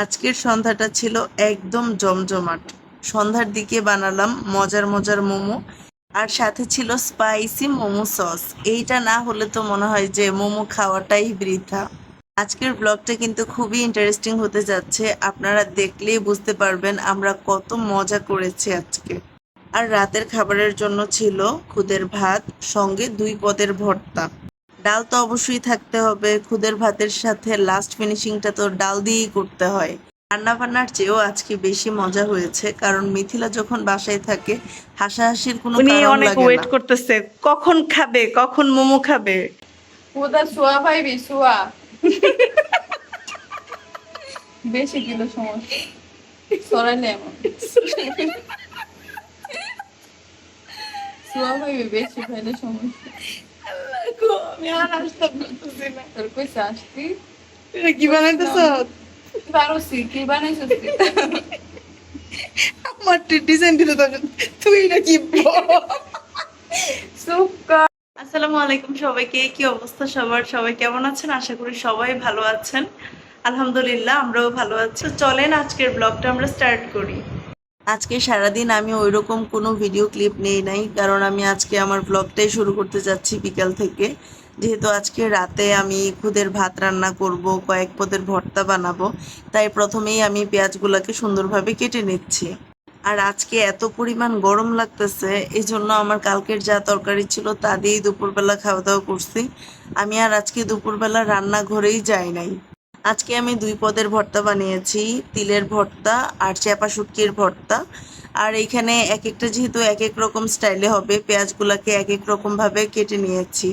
আজকের সন্ধ্যাটা ছিল একদম জমজমাট। সন্ধ্যার দিকে বানালাম মজার মজার মোমো, আর সাথে ছিল স্পাইসি মোমো সস। এইটা না হলে তো মনে হয় যে মোমো খাওয়াটাই বৃথা। আজকের ব্লগটা কিন্তু খুবই ইন্টারেস্টিং হতে যাচ্ছে, আপনারা দেখলেই বুঝতে পারবেন আমরা কত মজা করেছি আজকে। আর রাতের খাবারের জন্য ছিল খুদের ভাত, সঙ্গে 2 পদের ভর্তা। ডাল তো অবশ্যই থাকতে হবে, খুদের ভাতের সাথে লাস্ট ফিনিশিংটা তো ডাল দিয়েই করতে হয়। রান্না বান্নার চেয়েও আজকে বেশি মজা হয়েছে, কারণ মিথিলা যখন বাসায় থাকে হাসাহাসির কোনো উনি কারণ অনেক লাগে ওয়েট না। করতেছে, কখন খাবে, কখন মোমো খাবে। ওটা সোয়া পাইবি সোয়া বেশি দিলে সমস্যা সরাইলে এমন সোয়া পাইবি বেশি খাইলে সমস্যা। আমি আর আসতে পারতেছি না। তোর কইছে আসতি এটা কি বানাইতেছ? পারছি কি বানাইছিস তুই? আমার ডিজাইন দিতে তো তুই এটা কি বল? চুপ কর। আসসালামু আলাইকুম সবাইকে, কি অবস্থা সবার? সবাই কেমন আছেন? আশা করি সবাই ভালো আছেন। আলহামদুলিল্লাহ আমরাও ভালো আছি। তো চলেন আজকের ব্লগটা আমরা স্টার্ট করি। আজকে সারাদিন আমি ওইরকম কোনো ভিডিও ক্লিপ নেই নাই, কারণ আমি আজকে আমার ব্লগটাই শুরু করতে যাচ্ছি বিকাল থেকে। যেহেতু আজকে রাতে আমি খুদের ভাত রান্না করব, কয়েক পদের ভর্তা বানাবো, তাই প্রথমেই আমি পেঁয়াজগুলোকে সুন্দরভাবে কেটে নিচ্ছি। আর আজকে এত পরিমাণ গরম লাগতেছে, এই জন্য আমার কালকের যা তরকারি ছিল তা দিয়েই দুপুরবেলা খাওয়া দাওয়া করছি। আমি আর আজকে দুপুরবেলা রান্নাঘরেই যাই নাই। আজকে আমি 2 পদের ভর্তা বানিয়েছি, তিলের ভর্তা আর চাপা শুটকির ভর্তা। আর এইখানে এক একটা যেহেতু এক এক রকম স্টাইলে হবে, পেঁয়াজগুলোকে এক এক রকমভাবে কেটে নিয়েছি।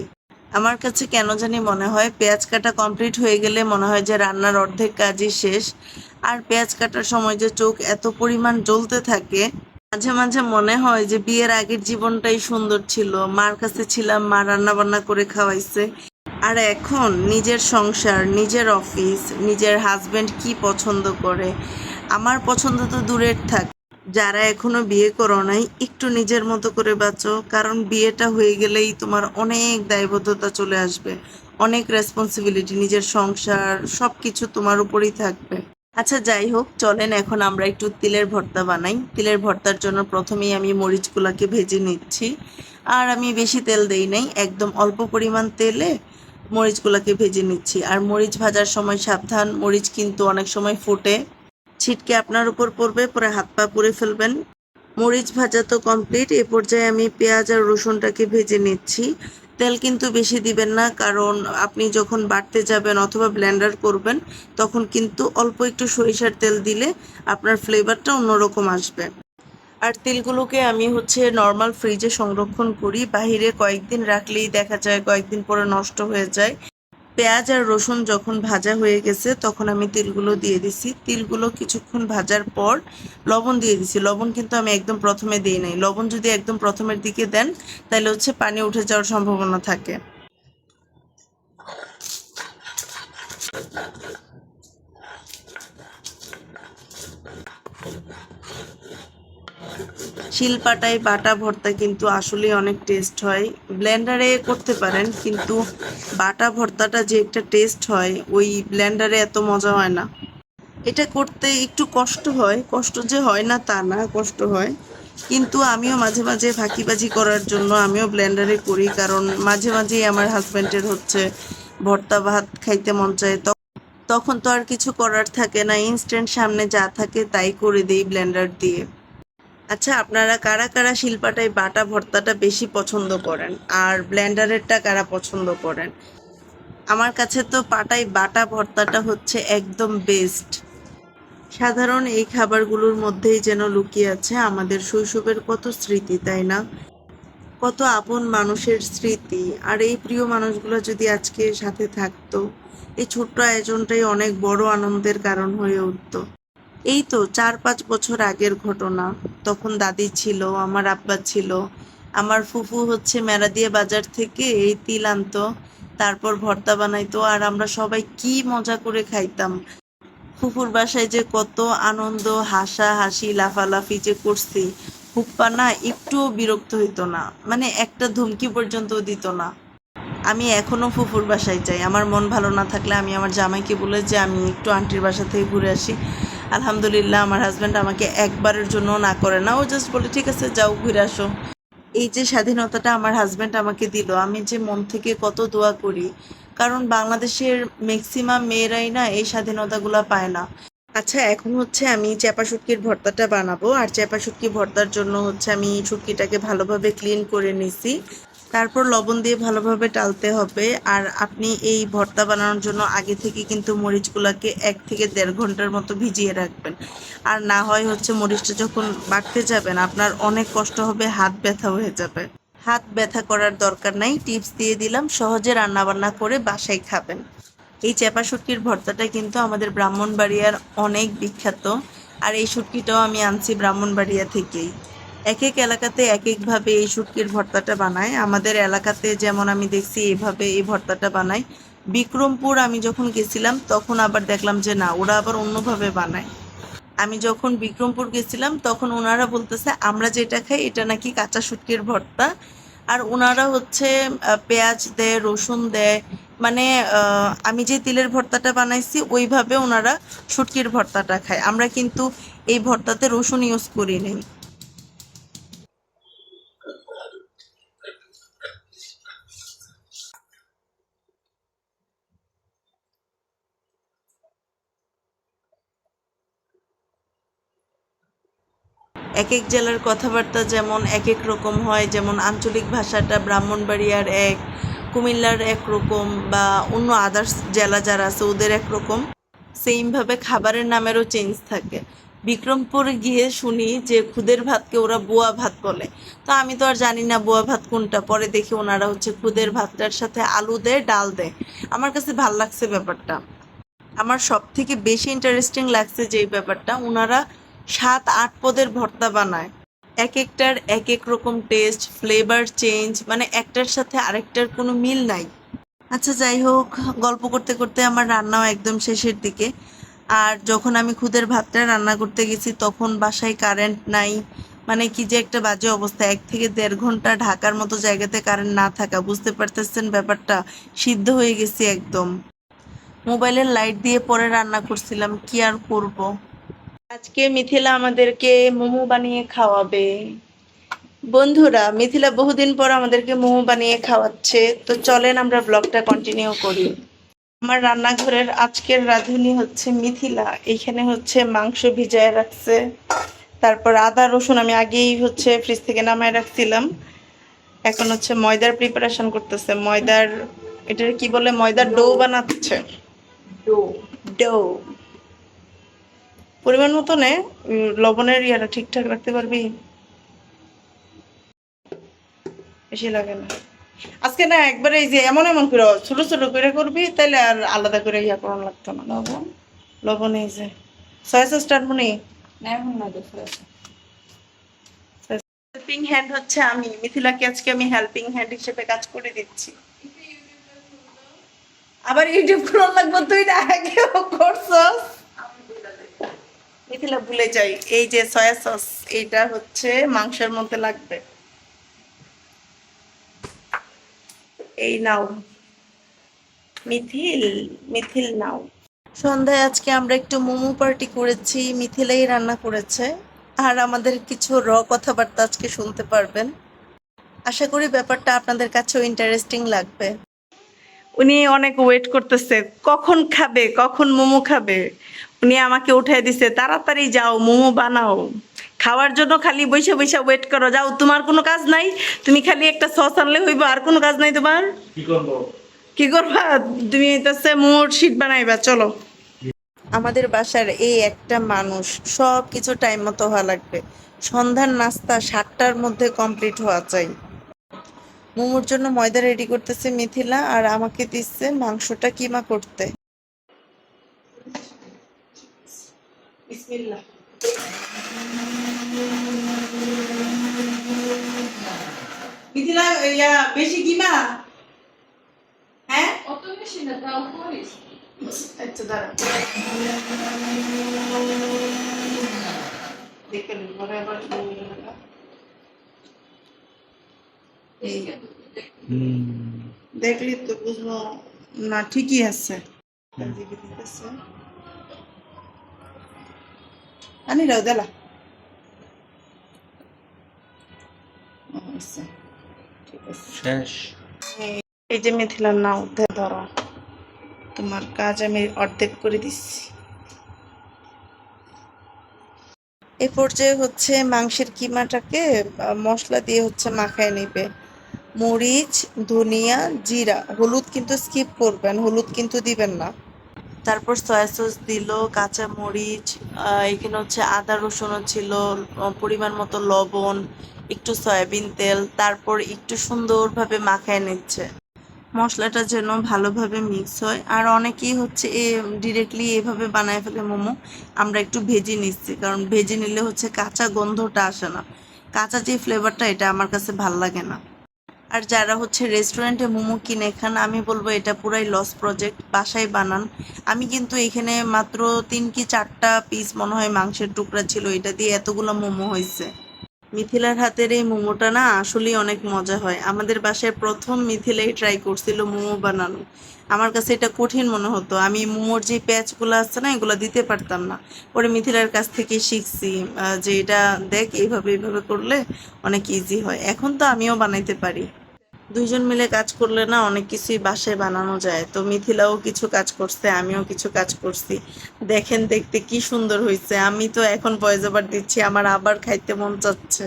আমার কাছে কেন জানি মনে হয় পেঁয়াজ কাটা কমপ্লিট হয়ে গেলে মনে হয় যে রান্নার অর্ধেক কাজই শেষ। আর পেঁয়াজ কাটার সময় যে চোখ এত পরিমাণ জ্বলতে থাকে, মাঝে মাঝে মনে হয় যে বিয়ের আগের জীবনটাই সুন্দর ছিল, মার কাছে ছিলাম, মা রান্না বান্না করে খাওয়াইছে। আর এখন নিজের সংসার, নিজের অফিস, নিজের হাজবেন্ড কি পছন্দ করে, আমার পছন্দ তো দূরের থাক। যারা এখনো বিয়ে করো নাই একটু নিজের মতো করে বাঁচো, কারণ বিয়েটা হয়ে গেলেই তোমার অনেক দায়বদ্ধতা চলে আসবে, অনেক রেসপন্সিবিলিটি, নিজের সংসার সব কিছু তোমার উপরেই থাকবে। আচ্ছা যাই হোক, চলেন এখন আমরা একটু তিলের ভর্তা বানাই। তিলের ভর্তার জন্য প্রথমেই আমি মরিচগুলোকে ভেজে নিচ্ছি। আর আমি বেশি তেল দেই নাই, একদম অল্প পরিমাণ তেলে মরিচগুলোকে ভেজে নিচ্ছি। আর মরিচ ভাজার সময় সাবধান, মরিচ কিন্তু অনেক সময় ফুটে, ছিটকে আপনার উপর পড়বে, পরে হাত পা পুড়ে ফেলবেন। মরিচ ভাজা তো কমপ্লিট, এ পর্যায়ে আমি পেঁয়াজ আর রসুনটাকে ভেজে নিচ্ছি। তেল কিন্তু বেশি দিবেন না, কারণ আপনি যখন বাটতে যাবেন অথবা ব্লেন্ডার করবেন তখন কিন্তু অল্প একটু সরিষার তেল দিলে আপনার ফ্লেভারটা অন্যরকম আসবে। আর তিলগুলোকে আমি নর্মাল ফ্রিজে সংরক্ষণ করি, বাহিরে কয়েকদিন রাখলেই দেখা যায় কয়েকদিন পরে নষ্ট হয়ে যায়। পেঁয়াজ আর রসুন যখন ভাজা হয়ে গেছে তখন আমি তিলগুলো দিয়ে দিছি। তিলগুলো কিছুক্ষণ ভাজার পর লবণ দিয়ে দিছি। লবণ কিন্তু আমি একদম প্রথমে দিই নাই, লবণ যদি একদম প্রথমের দিকে দেন তাহলে পানি উঠে যাওয়ার সম্ভাবনা থাকে। শিলপাটায় বাটা ভর্তা কিন্তু আসলে অনেক টেস্ট হয়। ব্লেন্ডারে করতে পারেন, কিন্তু বাটা ভর্তাটা যে একটা টেস্ট হয় ওই ব্লেন্ডারে এত মজা হয় না। এটা করতে একটু কষ্ট হয়, কষ্ট যে হয় না তা না, কষ্ট হয়। কিন্তু আমিও মাঝে মাঝে ফাঁকিবাজি করার জন্য আমিও ব্লেন্ডারে করি, কারণ মাঝে মাঝেই আমার হাজব্যান্ডের ভর্তা ভাত খাইতে মন চায়, তখন তো আর কিছু করার থাকে না, ইনস্ট্যান্ট সামনে যা থাকে তাই করে দিই ব্লেন্ডার দিয়ে। আচ্ছা, আপনারা কারা কারা শিলপাটায় বাটা ভর্তাটা বেশি পছন্দ করেন আর ব্লেন্ডারেরটা কারা পছন্দ করেন? আমার কাছে তো পাটায় বাটা ভর্তাটা একদম বেস্ট। সাধারণ এই খাবারগুলোর মধ্যেই যেন লুকিয়ে আছে আমাদের শৈশবের কত স্মৃতি, তাই না? কত আপন মানুষের স্মৃতি। আর এই প্রিয় মানুষগুলো যদি আজকে সাথে থাকতো, এই ছোট্ট আয়োজনটাই অনেক বড় আনন্দের কারণ হয়ে উঠত। এই তো 4-5 বছর আগের ঘটনা। তখন দাদি ছিল, আমার আব্বা ছিল, আমার ফুফু মেরাদিয়া বাজার থেকে এই তিল আনতো, তারপর ভর্তা বানাইতো, আর আমরা সবাই কি মজা করে খাইতাম। ফুফুর বাসায় যে কত আনন্দ, হাসাহাসি, লাফালাফি যে করছি, ফুপ্পা না একটুও বিরক্ত হইতো না, মানে একটা ধমকি পর্যন্ত দিত না। আমি এখনও ফুফুর বাসায় যাই। আমার মন ভালো না থাকলে আমি আমার জামাইকে বলে যে আমি একটু আন্টির বাসা থেকে ঘুরে আসি। আলহামদুলিল্লাহ আমার হাজব্যান্ড আমাকে একবারের জন্য না করে না, ও জাস্ট বলে ঠিক আছে যাও ঘুরে আসো। এই যে স্বাধীনতাটা আমার হাজব্যান্ড আমাকে দিল, আমি যে মন থেকে কত দোয়া করি, কারণ বাংলাদেশের ম্যাক্সিমাম মেয়েরাই না এই স্বাধীনতাগুলো পায় না। আচ্ছা, এখন হচ্ছে আমি চ্যাপা শুটকির ভর্তাটা বানাবো, আর চ্যাপা শুটকি ভর্তার জন্য হচ্ছে আমি শুটকিটাকে ভালোভাবে ক্লিন করে নিছি, তারপর লবণ দিয়ে ভালোভাবে টালতে হবে। আর আপনি এই ভর্তা বানানোর জন্য আগে থেকে কিন্তু মরিচগুলোকে 1 থেকে 1.5 ঘন্টার মতো ভিজিয়ে রাখবেন। আর না হয় হচ্ছে মরিচটা যখন বাটতে যাবেন আপনার অনেক কষ্ট হবে, হাত ব্যথা হয়ে যাবে। হাত ব্যথা করার দরকার নাই, টিপস দিয়ে দিলাম, সহজে রান্নাবান্না করে বাসায় খাবেন। এই চ্যাপা শুটকির ভর্তাটা কিন্তু আমাদের ব্রাহ্মণবাড়িয়ার অনেক বিখ্যাত। আর এই শুটকিটাও আমি আনছি ব্রাহ্মণবাড়িয়া থেকেই। এক এক এলাকাতে এক একভাবে এই শুটকির ভর্তাটা বানায়। আমাদের এলাকাতে যেমন আমি দেখছি এইভাবে এই ভর্তাটা বানায়। বিক্রমপুর আমি যখন গেছিলাম তখন আবার দেখলাম যে না, ওরা আবার অন্যভাবে বানায়। আমি যখন বিক্রমপুর গেছিলাম তখন ওনারা বলতেছে আমরা যেটা খাই এটা নাকি কাঁচা শুটকির ভর্তা। আর ওনারা হচ্ছে পেঁয়াজ দেয়, রসুন দেয়, মানে আমি যে তিলের ভর্তাটা বানাইছি ওইভাবে ওনারা শুটকির ভর্তাটা খায়। আমরা কিন্তু এই ভর্তাতে রসুন ইউজ করি নাই। এক এক জেলার কথাবার্তা যেমন এক এক রকম হয়, যেমন আঞ্চলিক ভাষাটা ব্রাহ্মণবাড়িয়ার এক, কুমিল্লার এক রকম, বা অন্য আদার্স জেলা যারা আছে ওদের এক রকম, সেইমভাবে খাবারের নামেরও চেঞ্জ থাকে। বিক্রমপুরে গিয়ে শুনি যে খুদের ভাতকে ওরা বোয়া ভাত বলে। তো আমি তো আর জানি না বোয়া ভাত কোনটা, পরে দেখি ওনারা হচ্ছে খুদের ভাতটার সাথে আলু দেয়, ডাল দেয়। আমার কাছে ভাল লাগছে ব্যাপারটা। আমার সব থেকে বেশি ইন্টারেস্টিং লাগছে যে ব্যাপারটা, ওনারা 7-8 পদের ভর্তা বানায়, এক একটার এক এক রকম টেস্ট, ফ্লেভার চেঞ্জ, মানে একটার সাথে আরেকটার কোনো মিল নাই। আচ্ছা যাই হোক, গল্প করতে করতে আমার রান্নাও একদম শেষের দিকে। আর যখন আমি খুদের ভাতটা রান্না করতে গেছি তখন বাসায় কারেন্ট নাই, মানে কি যে একটা বাজে অবস্থা। 1 থেকে 1.5 ঘন্টা ঢাকার মতো জায়গাতে কারেন্ট না থাকা, বুঝতে পারতেছেন ব্যাপারটা, সিদ্ধ হয়ে গেছি একদম। মোবাইলের লাইট দিয়ে পরে রান্না করছিলাম, কি আর করব। আজকে মিথিলা আমাদেরকে মোমো বানিয়ে খাওয়াবে। বন্ধুরা, মিথিলা বহুদিন পর আমাদেরকে মোমো বানিয়ে খাওয়াচ্ছে, তো চলেন আমরা ব্লগটা কন্টিনিউ করি। আমার রান্নাঘরের আজকের রাঁধুনি হচ্ছে মিথিলা। এইখানে হচ্ছে মাংস ভিজায় রাখছে, তারপর আদা রসুন আমি আগেই হচ্ছে ফ্রিজ থেকে নামায় রাখছিলাম। এখন হচ্ছে ময়দার প্রিপারেশন করতেছে, ময়দার, এটার কি বলে, ময়দার ডো বানাচ্ছে। ডো পরিমাণ মতো নে, লবণের ইয়াটা ঠিকঠাক রাখতে পারবি, বেশি লাগে না। আজকে না একবারে এই যে এমন এমন করে ছোট ছোট করে করবি, তাইলে আর আলাদা করে ইয়া করানো লাগতো না। লবণ লবণ এই যে সয়া সস টানবনি। এখন না দেখো হেল্পিং হ্যান্ড হচ্ছে আমি, মিথিলাকে আজকে আমি হেল্পিং হ্যান্ড হিসেবে কাজ করে দিচ্ছি। আবার ইউটিউব খোলা লাগবে, তুই না আগেও করছস। মিথিলা ভুলে যাই, এই যে সয়া সস এইটা হচ্ছে মাংসের মধ্যে লাগবে। এই নাও মিথিল, মিথিল নাও। সন্ধ্যায় আজকে আমরা একটু মোমো পার্টি করেছি, মিথিলাই রান্না করেছে। আর আমাদের কিছু কথাবার্তা আজকে শুনতে পারবেন। আশা করি ব্যাপারটা আপনাদের কাছেও ইন্টারেস্টিং লাগবে। উনি অনেক ওয়েট করতেছে, কখন খাবে, কখন মোমো খাবে। উনি আমাকে উঠাই দিছে, তাড়াতাড়ি যাও মোমো বানাও, খাওয়ার জন্য খালি বৈশা বৈশা ওয়েট করো, যাও, তোমার কোনো কাজ নাই, তুমি খালি একটা সস আনলে হইব, আর কোনো কাজ নাই তোমার। কি করবা তুমি? হচ্ছে মোমোর শীট বানাইবা, চলো। আমাদের বাসার এই একটা মানুষ, সব কিছু টাইম মতো হওয়া লাগবে। সন্ধ্যার নাস্তা 7টার মধ্যে কমপ্লিট হওয়া চাই। মোমোর জন্য ময়দা রেডি করতেছে মিথিলা, আর আমাকে দিচ্ছে মাংসটা কিমা করতে। বিসমিল্লাহ। মিথিলা, ইয়া বেশি কিমা? হ্যাঁ, অত বেশি না, তাও করিস। আচ্ছা দাঁড়া, দেখে নিন পরে আবার দেখলি তো বুঝবো না, ঠিকই আছে। আনি রাও দেলা ঠিক আছে শেষ। এই যে মিথিলার নাও ধরো, তোমার কাজ আমি অর্ধেক করে দিচ্ছি। এ পর্যায়ে হচ্ছে মাংসের কিমাটাকে মশলা দিয়ে হচ্ছে মাখায় নেবে। মরিচ, ধনিয়া, জিরা, হলুদ কিন্তু স্কিপ করবেন, হলুদ কিন্তু দিবেন না। তারপর সয়া সস দিল, কাঁচা মরিচ, এখানে হচ্ছে আদা রসুনও ছিল, পরিমাণ মতো লবণ, একটু সয়াবিন তেল, তারপর একটু সুন্দরভাবে মাখায় নিচ্ছে। মশলাটা যেন ভালোভাবে মিক্স হয়। আর অনেকেই হচ্ছে ডিরেক্টলি এভাবে বানায় ফেলে মোমো। আমরা একটু ভেজে নিচ্ছি, কারণ ভেজে নিলে হচ্ছে কাঁচা গন্ধটা আসে না, কাঁচা যে ফ্লেভারটা, এটা আমার কাছে ভাল লাগে না। আর যারা হচ্ছে রেস্টুরেন্টে মোমো কিনে খান, আমি বলবো এটা পুরাই লস প্রজেক্ট, বাসায় বানান। আমি কিন্তু এখানে মাত্র 3 কি 4টা পিস মনে হয় মাংসের টুকরা ছিল, এটা দিয়ে এতগুলো মোমো হয়েছে। মিথিলার হাতের এই মোমোটা না আসলেই অনেক মজা হয়। আমাদের বাসায় প্রথম মিথিলাই ট্রাই করছিল মোমো বানানো। আমার কাছে এটা কঠিন মনে হতো, আমি মোমোর যে প্যাচগুলো আছে না, এগুলো দিতে পারতাম না। পরে মিথিলার কাছ থেকে শিখছি যে এটা দেখ, এইভাবে এইভাবে করলে অনেক ইজি হয়। এখন তো আমিও বানাইতে পারি। দুইজন মিলে কাজ করলে না অনেক কিছুই বাসায় বানানো যায়। তো মিথিলাও কিছু কাজ করছে, আমিও কিছু কাজ করছি। দেখেন দেখতে কি সুন্দর হয়েছে। আমি তো এখন ভয়েস ওভার দিচ্ছি, আমার আবার খাইতে মন চাচ্ছে।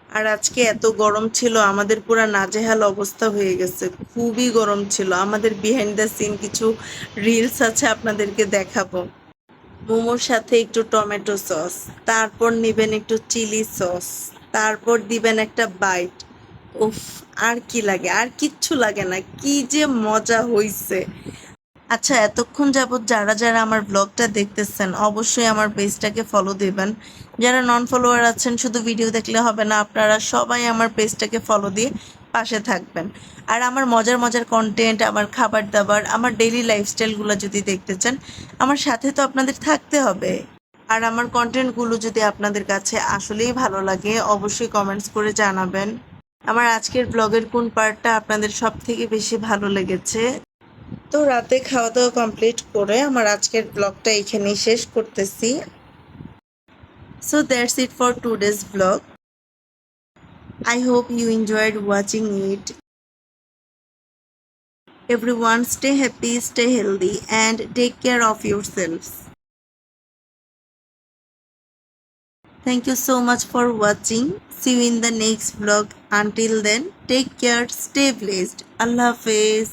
আর আজকে এত গরম ছিল, আমাদের পুরা নাজেহাল অবস্থা হয়ে গেছে, খুবই গরম ছিল। আমাদের বিহাইন্ড দ্য সিন কিছু রিলস আছে, আপনাদেরকে দেখাবো। মোমোর সাথে একটু টমেটো সস, তারপর নেবেন একটু চিলি সস, তারপর দিবেন একটা বাইট। উফ, আর কি লাগে? আর কিচ্ছু লাগে না, কি যে মজা হইছে। আচ্ছা, এতক্ষণ যাবৎ যারা যারা আমার ব্লগটা দেখতেছেন, অবশ্যই আমার পেজটাকে ফলো দেবেন। যারা নন ফলোয়ার আছেন, শুধু ভিডিও দেখলে হবে না, আপনারা সবাই আমার পেজটাকে ফলো দিয়ে পাশে থাকবেন। আর আমার মজার মজার কন্টেন্ট, আমার খাবার দাবার, আমার ডেইলি লাইফস্টাইলগুলো যদি দেখতে চান, আমার সাথে তো আপনাদের থাকতে হবে। আর আমার কন্টেন্টগুলো যদি আপনাদের কাছে আসলেই ভালো লাগে, অবশ্যই কমেন্টস করে জানাবেন আমার আজকের ব্লগের কোন পার্টটা আপনাদের সব থেকে বেশি ভালো লেগেছে। তো রাতে খাওয়া দাওয়া কমপ্লিট করে আমার আজকের ব্লগটা এখানেই শেষ করতেছি। So that's it for today's blog. I hope you enjoyed watching it. Everyone, stay happy, stay healthy, and take care of yourselves. Thank you so much for watching. See you in the next vlog. Until then, take care, stay blessed. Allah Hafiz.